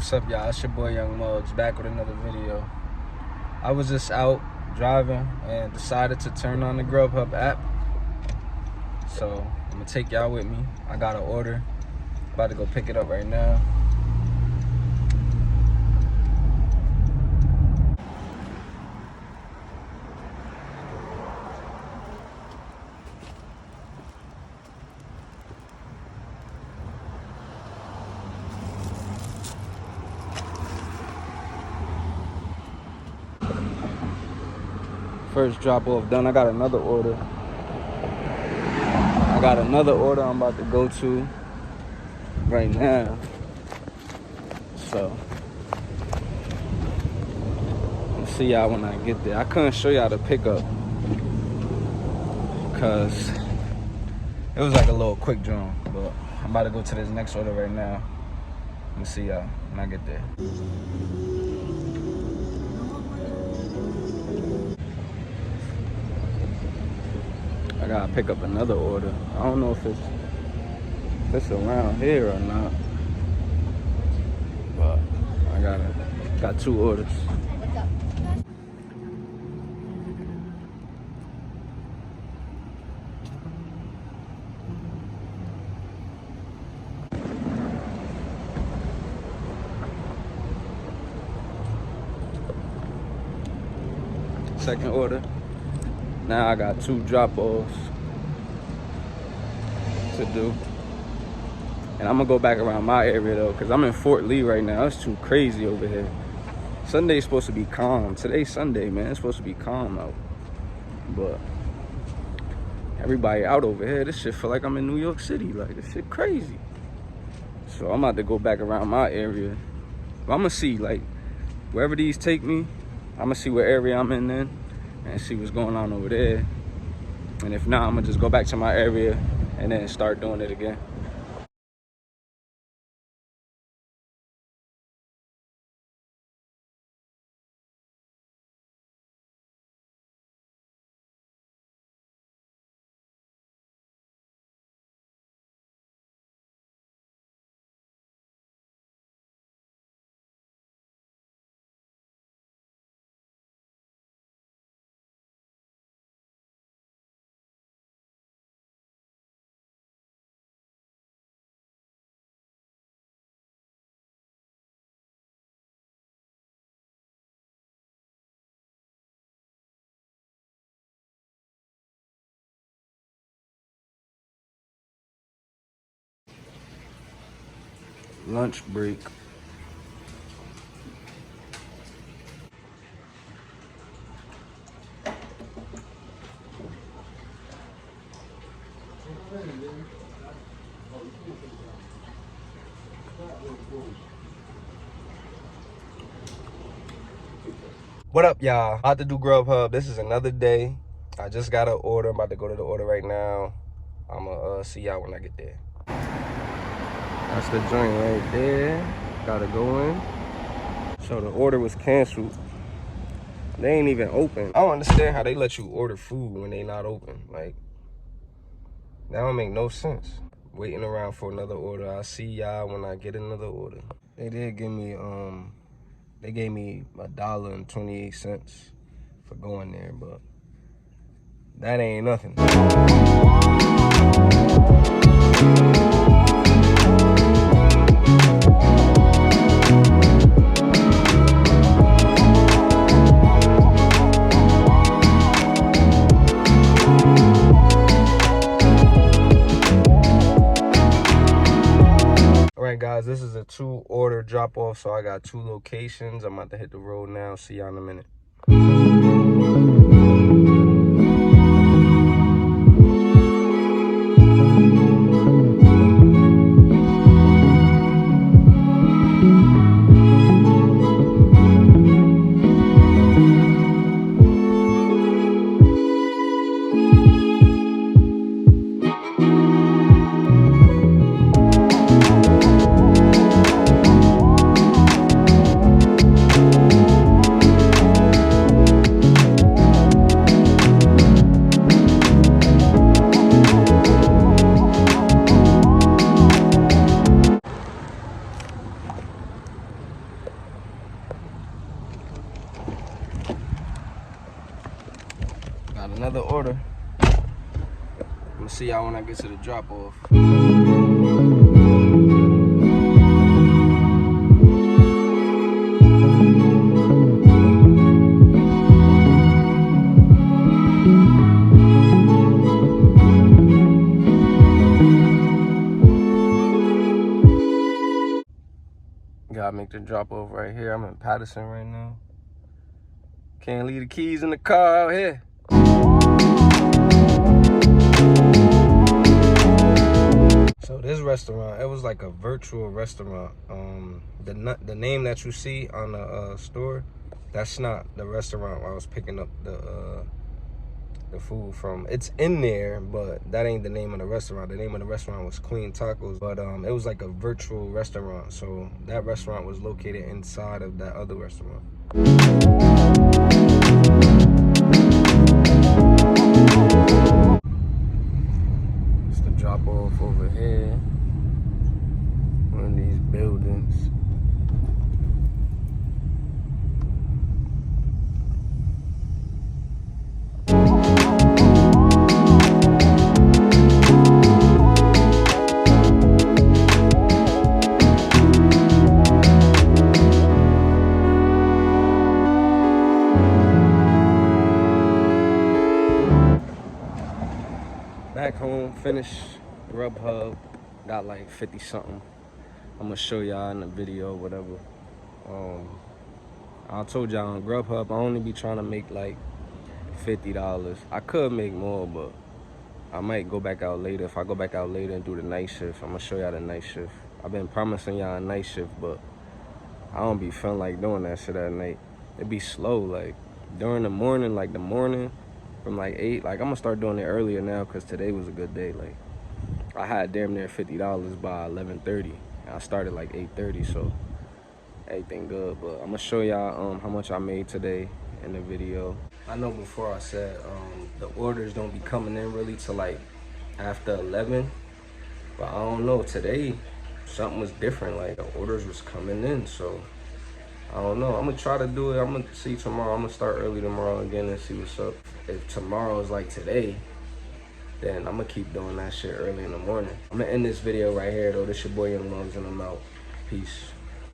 What's up, y'all? It's your boy Young Mugs back with another video. I was just out driving and decided to turn on the Grubhub app. So I'm gonna take y'all with me. I got an order. About to go pick it up right now. First drop off done. I got another order. I'm about to go to right now. So I'll see y'all when I get there. I couldn't show y'all the pickup because it was like a little quick draw, but I'm about to go to this next order right now. Let me see y'all when I get there. I gotta pick up another order. I don't know if it's around here or not, but I got two orders. Second order. Now I got two drop-offs to do. And I'm gonna go back around my area though, because I'm in Fort Lee right now. It's too crazy over here. Sunday's supposed to be calm. Today's Sunday, man. It's supposed to be calm out. But everybody out over here. This shit feel like I'm in New York City. Like, this shit crazy. So I'm about to go back around my area. But I'm gonna see, like, wherever these take me, I'm gonna see what area I'm in then and see what's going on over there. And if not, I'm gonna just go back to my area and then start doing it again. Lunch break. What up, y'all? About to do Grubhub. This is another day. I just got an order. I'm about to go to the order right now. I'm gonna see y'all when I get there. That's the joint right there. Gotta go in. So the order was canceled. They ain't even open. I don't understand how they let you order food when they not open. Like, that don't make no sense. Waiting around for another order. I'll see y'all when I get another order. They did give me they gave me $1.28 for going there, but that ain't nothing. Alright guys, this is a 2-order drop-off, so I got 2 locations. I'm about to hit the road now. See y'all in a minute. another order. I'm gonna see y'all when I get to the drop off. Gotta make the drop off right here. I'm in Patterson right now. Can't leave the keys in the car out here. So this restaurant, it was like a virtual restaurant. The name that you see on the store, that's not the restaurant where I was picking up the food from. It's in there, but that ain't the name of the restaurant. The name of the restaurant was Queen Tacos, but it was like a virtual restaurant. So that restaurant was located inside of that other restaurant. It's the drop off over here. One of these buildings. Back home, finished Grubhub, got like 50 something. I'm gonna show y'all in the video, whatever. I told y'all on Grubhub, I only be trying to make like $50. I could make more, but I might go back out later. If I go back out later and do the night shift, I'm gonna show y'all the night shift. I've been promising y'all a night shift, but I don't be feeling like doing that shit at night. It be slow, like during the morning, like the morning from like 8, like I'm gonna start doing it earlier now because today was a good day. Like I had damn near $50 by 11:30. I started like 8:30, so everything good. But I'm gonna show y'all how much I made today in the video. I know before I said the orders don't be coming in really till like after 11, but I don't know, today something was different. Like the orders was coming in, so I don't know. I'm gonna try to do it. I'm gonna see tomorrow. I'm gonna start early tomorrow again and see what's up. If tomorrow is like today, then I'm gonna keep doing that shit early in the morning. I'm gonna end this video right here though. This your boy Young Lungs and I'm out. Peace.